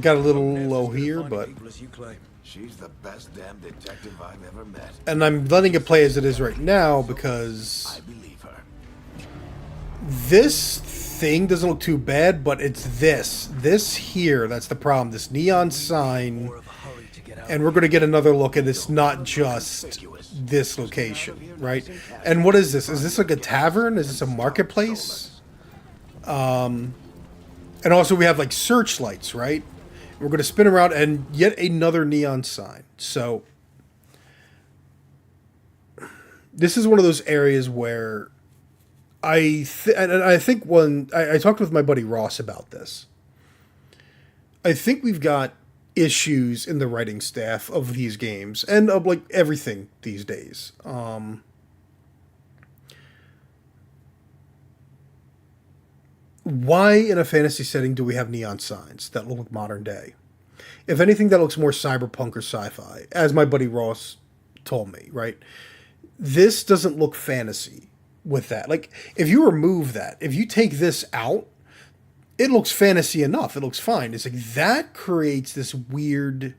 got a little low here, but... She's the best damn detective I've ever met. And I'm letting it play as it is right now because... I believe her. This thing doesn't look too bad, but it's this. This here, that's the problem. This neon sign... And we're going to get another look at it's not just this location, right? And what is this? Is this like a tavern? Is this a marketplace? And also we have like searchlights, right? We're going to spin around and yet another neon sign. So this is one of those areas where I think when I talked with my buddy Ross about this. I think we've got issues in the writing staff of these games and of like everything these days. Why in a fantasy setting do we have neon signs that look like modern day? If anything, that looks more cyberpunk or sci-fi, as my buddy Ross told me. Right, this doesn't look fantasy with that. Like if you remove that, if you take this out, it looks fantasy enough. It looks fine. It's like that creates this weird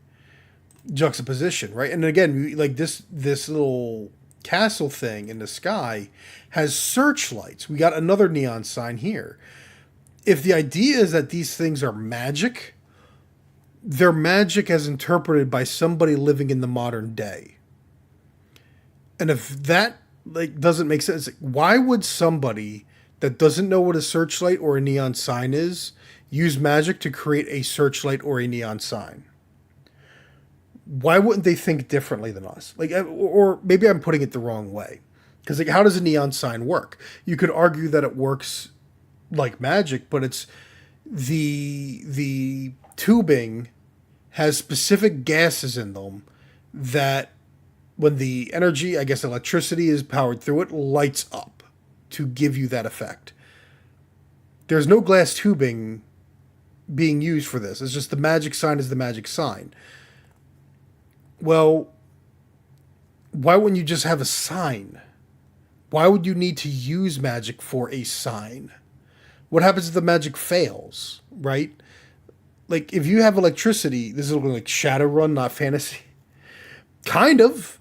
juxtaposition, right? And again, like this little castle thing in the sky has searchlights. We got another neon sign here. If the idea is that these things are magic, they're magic as interpreted by somebody living in the modern day. And if that like doesn't make sense, like, why would somebody that doesn't know what a searchlight or a neon sign is use magic to create a searchlight or a neon sign? Why wouldn't they think differently than us? Like, or maybe I'm putting it the wrong way. Because like, how does a neon sign work? You could argue that it works like magic, but it's the tubing has specific gases in them that when the energy, I guess electricity is powered through it, lights up to give you that effect. There's no glass tubing being used for this. It's just the magic sign is the magic sign. Well, why wouldn't you just have a sign? Why would you need to use magic for a sign? What happens if the magic fails, right? Like, if you have electricity, this is looking like Shadowrun, not fantasy. Kind of.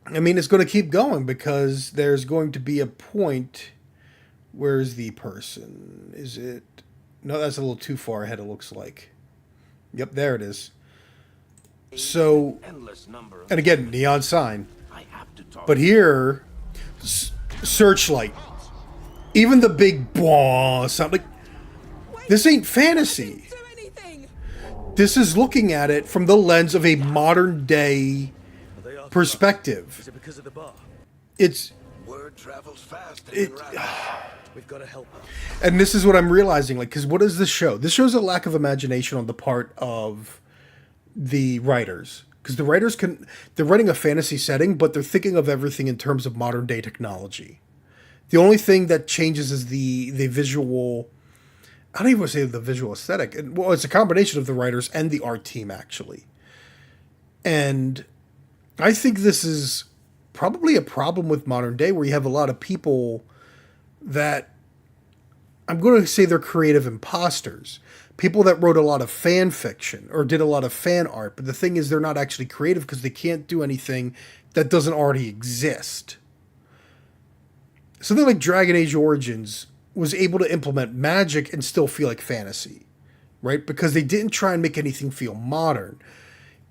I mean, it's going to keep going because there's going to be a point. Where's the person? Is it? No, that's a little too far ahead, it looks like. Yep, there it is. So, and again, neon sign. But here, searchlight. Even the big blah sound like this ain't fantasy. This is looking at it from the lens of a modern day perspective. Is it because of the bar? It's Word travels fast. We've got to help her. and this is what I'm realizing. Like, because what does this show? This shows a lack of imagination on the part of the writers. Because the writers they're writing a fantasy setting, but they're thinking of everything in terms of modern day technology. The only thing that changes is the visual. I don't even want to say the visual aesthetic. Well, it's a combination of the writers and the art team, actually. And I think this is probably a problem with modern day where you have a lot of people that I'm going to say they're creative imposters. People that wrote a lot of fan fiction or did a lot of fan art. But the thing is, they're not actually creative because they can't do anything that doesn't already exist. Something like Dragon Age Origins was able to implement magic and still feel like fantasy, right? Because they didn't try and make anything feel modern.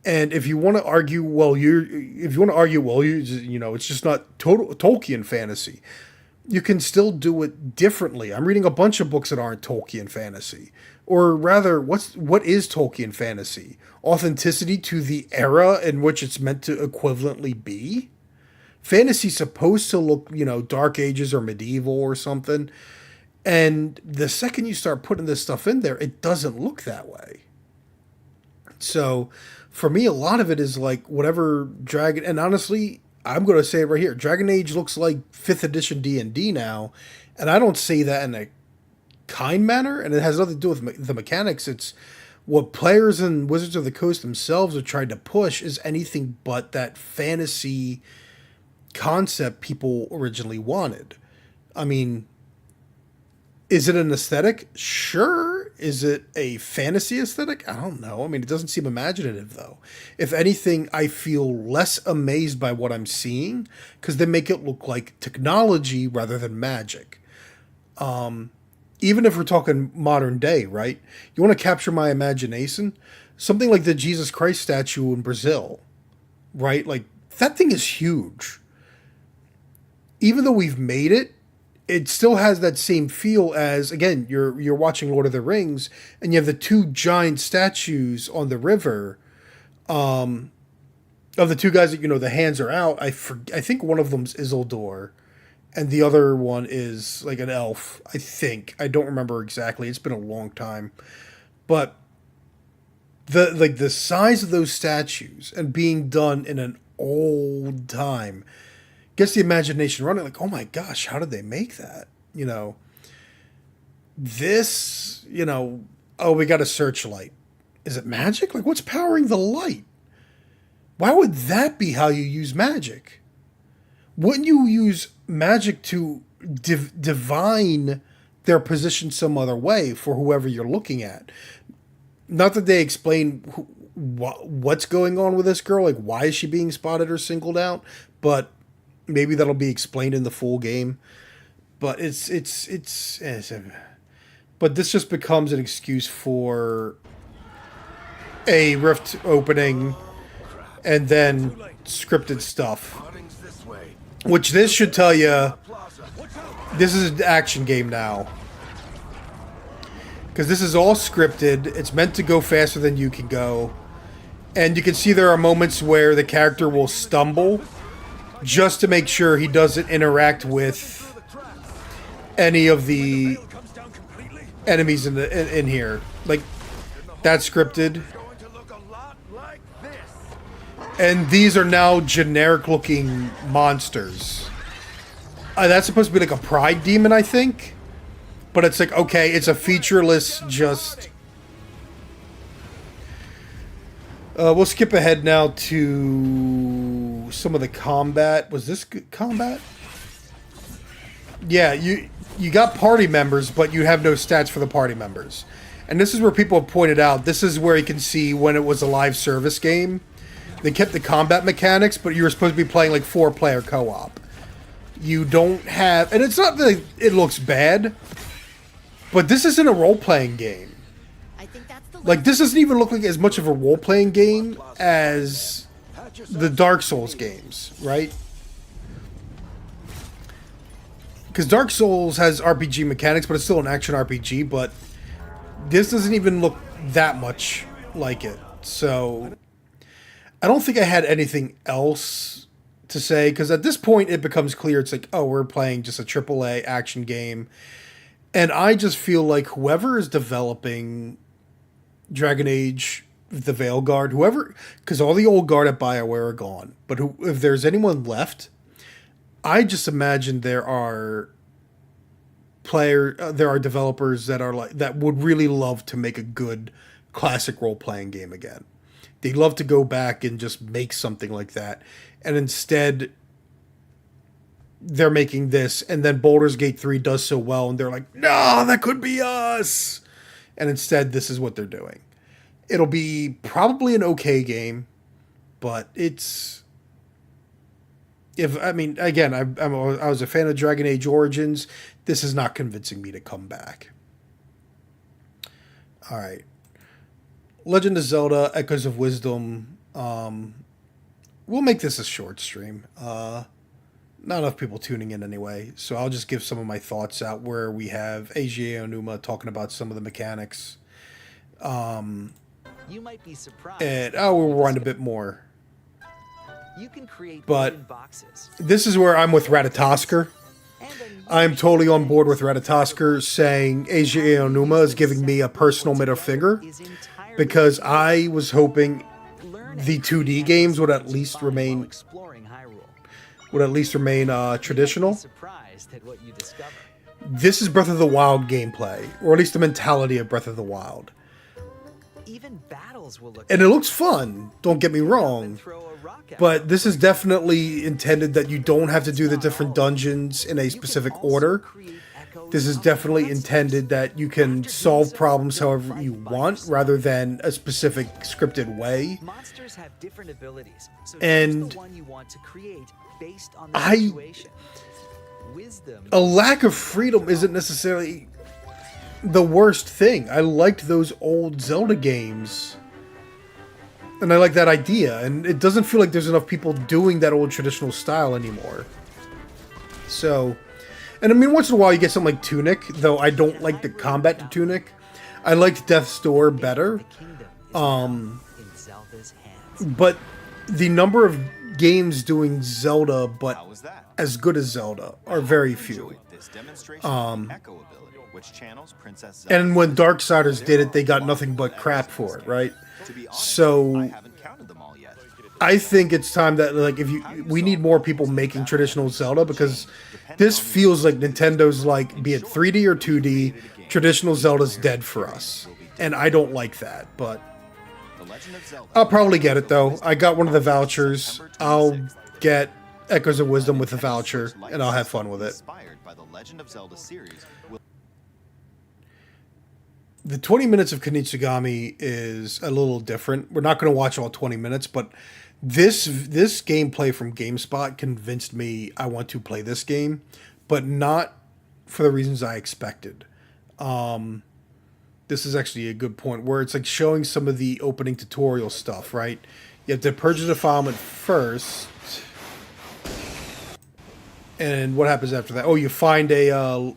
And if you want to argue, well, it's just not total Tolkien fantasy. You can still do it differently. I'm reading a bunch of books that aren't Tolkien fantasy, or rather, what is Tolkien fantasy? Authenticity to the era in which it's meant to equivalently be. Fantasy's supposed to look, Dark Ages or medieval or something. And the second you start putting this stuff in there, it doesn't look that way. So for me, a lot of it is like whatever Dragon, and honestly, I'm going to say it right here. Dragon Age looks like 5th edition D&D now. And I don't say that in a kind manner. And it has nothing to do with the mechanics. It's what players and Wizards of the Coast themselves are trying to push is anything but that fantasy concept people originally wanted. I mean, is it an aesthetic? Sure. Is it a fantasy aesthetic? I don't know. I mean, it doesn't seem imaginative, though. If anything, I feel less amazed by what I'm seeing because they make it look like technology rather than magic. Even if we're talking modern day, right? You want to capture my imagination? Something like the Jesus Christ statue in Brazil, right? Like, that thing is huge. Even though we've made it, it still has that same feel as, again, you're watching Lord of the Rings, and you have the two giant statues on the river, of the two guys that, the hands are out. I think one of them's Isildur, and the other one is like an elf, I think. I don't remember exactly. It's been a long time. But the size of those statues and being done in an old time gets the imagination running. Like, oh my gosh, how did they make that? You know, this, you know, oh, we got a searchlight. Is it magic? Like, what's powering the light? Why would that be how you use magic? Wouldn't you use magic to divine their position some other way for whoever you're looking at? Not that they explain what's going on with this girl, like why is she being spotted or singled out, but maybe that'll be explained in the full game. But but this just becomes an excuse for a rift opening and then scripted stuff. Running's this way. Which this should tell you Plaza. this is an action game now. Because this is all scripted. It's meant to go faster than you can go. And you can see there are moments where the character will stumble just to make sure he doesn't interact with any of the enemies in here. Like, that's scripted. Going to look a lot like this. And these are now generic looking monsters. That's supposed to be like a pride demon, I think. But it's like, okay, it's a featureless just... we'll skip ahead now to some of the combat. Was this good combat? Yeah, you got party members, but you have no stats for the party members. And this is where people have pointed out, this is where you can see when it was a live service game. They kept the combat mechanics, but you were supposed to be playing like 4-player co-op. You don't have... And it's not that it looks bad, but this isn't a role-playing game. I think that's the Like, this doesn't even look like as much of a role-playing game as the Dark Souls games, right? Because Dark Souls has RPG mechanics, but it's still an action RPG, but this doesn't even look that much like it. So, I don't think I had anything else to say, because at this point it becomes clear it's like, oh, we're playing just a AAA action game. And I just feel like whoever is developing Dragon Age, the Veilguard, whoever, because all the old guard at BioWare are gone, but if there's anyone left, I just imagine there are developers that are like that would really love to make a good classic role-playing game again. They'd love to go back and just make something like that, and instead they're making this, and then Baldur's Gate 3 does so well, and they're like, no, that could be us. And instead, this is what they're doing. It'll be probably an okay game, but it's... Again, I was a fan of Dragon Age Origins. This is not convincing me to come back. All right. Legend of Zelda, Echoes of Wisdom. We'll make this a short stream. Not enough people tuning in anyway, so I'll just give some of my thoughts out where we have Eiji Onuma talking about some of the mechanics. You might be surprised. And we'll rewind a bit more. You can create But boxes. this is where I'm with Ratatosker. I'm totally on board with Ratatosker saying Eiji Onuma is giving me a personal middle finger, because I was hoping the 2D games would at least remain traditional. Surprised at what you discover. This is Breath of the Wild gameplay, or at least the mentality of Breath of the Wild. Even battles will look. And it looks fun, don't get me wrong, Throw a rock at but this is definitely intended that you don't have to do the different dungeons in a specific order. This is definitely intended that you can solve problems however you want, rather than a specific scripted way. Monsters have different abilities, so And choose the one you want to create based on the I- situation. Wisdom. A lack of freedom isn't necessarily the worst thing. I liked those old Zelda games, and I like that idea, and it doesn't feel like there's enough people doing that old traditional style anymore. So, and I mean, once in a while you get something like Tunic, though I don't like the combat to Tunic. I liked Death's Door better, The kingdom is now in Zelda's hands. but the number of games doing Zelda, but How was that? as good as Zelda are very few. Enjoyed this demonstration of the Echo ability, which channels Princess Zelda. And when Darksiders did it, they got nothing but crap for it, right? To be honest, So I haven't counted them all yet. I think it's time that like we need more people making traditional Zelda, because this feels like Nintendo's like, be it 3D or 2D, traditional Zelda's dead for us. And I don't like that, but The Legend of Zelda. I'll probably get it though. I got one of the vouchers. I'll get Echoes of Wisdom with the voucher, and I'll have fun with it. Inspired by the Legend of Zelda series. The 20 minutes of Konitsugami is a little different. We're not going to watch all 20 minutes, but this gameplay from GameSpot convinced me I want to play this game, but not for the reasons I expected. This is actually a good point, where it's like showing some of the opening tutorial stuff, right? You have to purge the defilement first. And what happens after that? Oh, you find a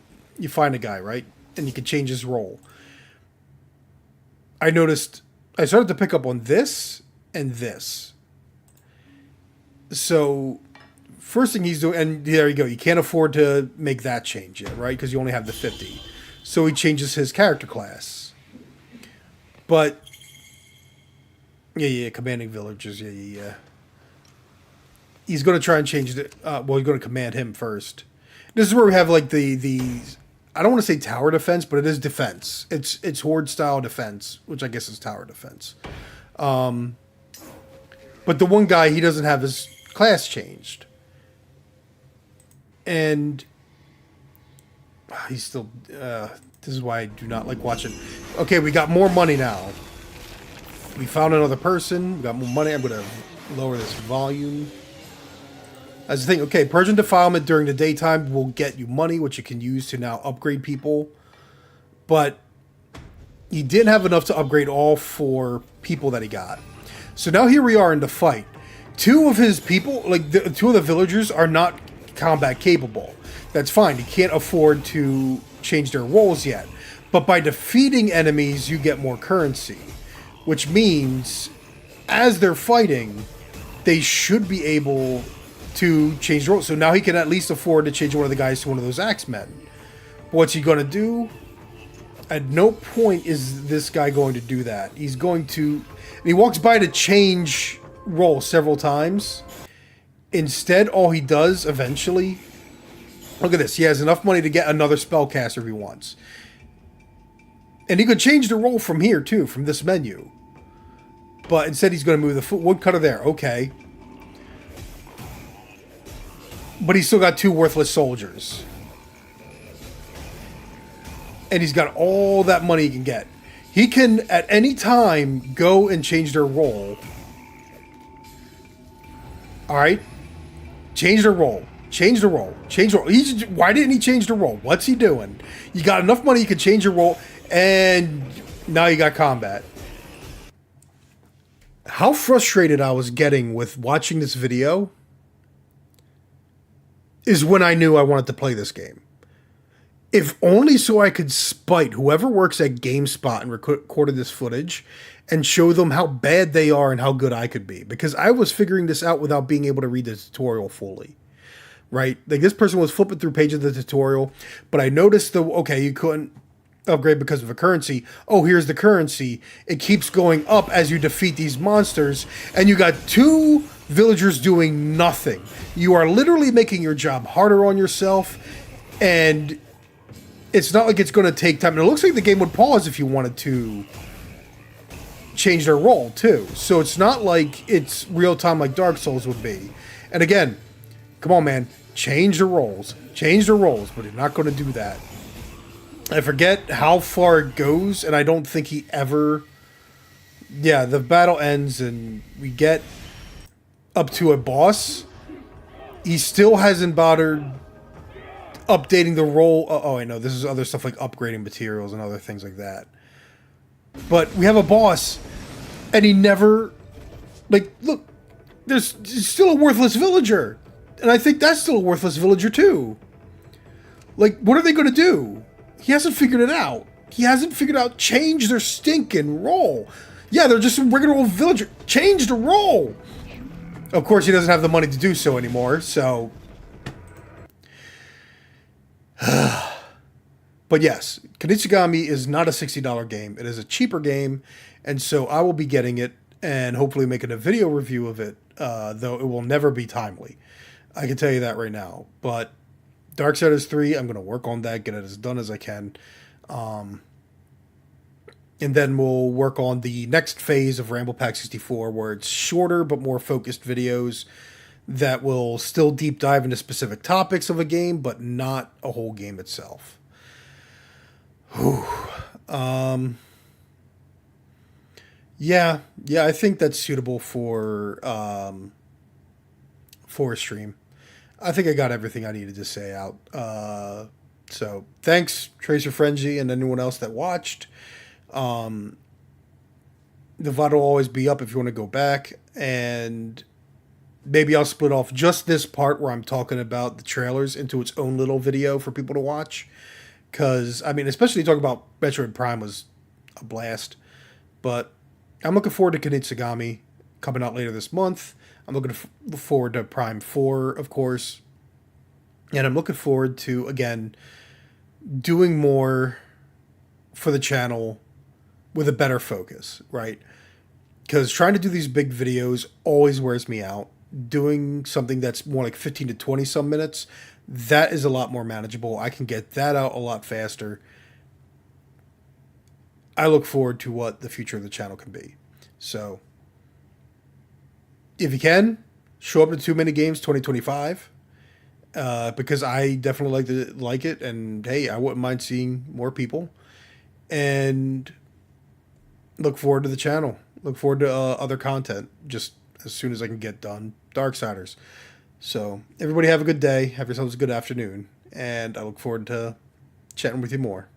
guy, right? And you can change his role. I noticed I started to pick up on this and this. So, first thing he's doing, and there you go, you can't afford to make that change yet, right? Because you only have the 50. So he changes his character class. But, yeah, commanding villagers, yeah. He's going to try and change the, well, he's going to command him first. This is where we have like the I don't want to say tower defense, but it is defense. It's horde style defense, which I guess is tower defense. But the one guy, he doesn't have his class changed, and he's still. This is why I do not like watching. Okay, we got more money now. We found another person. We got more money. I'm gonna lower this volume. That's the thing. Okay, purge and defilement during the daytime will get you money, which you can use to now upgrade people. But he didn't have enough to upgrade all 4 people that he got. So now here we are in the fight. 2 of his people, like 2 of the villagers, are not combat capable. That's fine. He can't afford to change their roles yet. But by defeating enemies, you get more currency. Which means, as they're fighting, they should be able to change roles. So now he can at least afford to change one of the guys to one of those axemen. What's he going to do? At no point is this guy going to do that. He's going to... And he walks by to change role several times. Instead, all he does eventually... Look at this. He has enough money to get another spellcaster if he wants. And he could change the role from here, too, from this menu. But instead, he's going to move the woodcutter there. Okay. But he's still got 2 worthless soldiers. And he's got all that money he can get. He can, at any time, go and change their role. Alright? Change their role. Change the role. Change the role. Why didn't he change the role? What's he doing? You got enough money, you can change your role. And now you got combat. How frustrated I was getting with watching this video is when I knew I wanted to play this game. If only so I could spite whoever works at GameSpot and recorded this footage and show them how bad they are and how good I could be. Because I was figuring this out without being able to read the tutorial fully. Right? Like, this person was flipping through pages of the tutorial, but I noticed okay, you couldn't upgrade because of a currency. Oh, here's the currency. It keeps going up as you defeat these monsters, and you got 2 villagers doing nothing. You are literally making your job harder on yourself, and it's not like it's going to take time. And it looks like the game would pause if you wanted to change their role, too. So it's not like it's real time like Dark Souls would be. And again, come on, man. Change the roles. Change the roles, but you're not going to do that. I forget how far it goes, and I don't think he ever... Yeah, the battle ends, and we get up to a boss. He still hasn't bothered updating the role. Oh, I know. This is other stuff like upgrading materials and other things like that. But we have a boss, and he never... Like, look, there's still a worthless villager. And I think that's still a worthless villager, too. Like, what are they going to do? He hasn't figured it out. He hasn't figured out change their stinking role. Yeah, they're just a regular old villager. Change the role. Of course, he doesn't have the money to do so anymore, so... But yes, Kunitsugami is not a $60 game. It is a cheaper game, and so I will be getting it and hopefully making a video review of it, though it will never be timely. I can tell you that right now. But Darksiders 3, I'm going to work on that, get it as done as I can. And then we'll work on the next phase of Ramble Pack 64, where it's shorter but more focused videos that will still deep dive into specific topics of a game, but not a whole game itself. Whew. Yeah, I think that's suitable for a stream. I think I got everything I needed to say out. So thanks, Tracer Frenzy, and anyone else that watched. The VOD will always be up if you want to go back, and maybe I'll split off just this part where I'm talking about the trailers into its own little video for people to watch. Because, I mean, especially talking about Metroid Prime was a blast. But I'm looking forward to Kunitsugami coming out later this month. I'm looking forward to Prime 4, of course. And I'm looking forward to, again, doing more for the channel with a better focus, right? Because trying to do these big videos always wears me out. Doing something that's more like 15 to 20 some minutes, that is a lot more manageable. I can get that out a lot faster. I look forward to what the future of the channel can be. So, if you can, show up to TooManyGames 2025. Because I definitely like it, and hey, I wouldn't mind seeing more people. And look forward to the channel. Look forward to other content just as soon as I can get done Darksiders. So, everybody have a good day. Have yourselves a good afternoon. And I look forward to chatting with you more.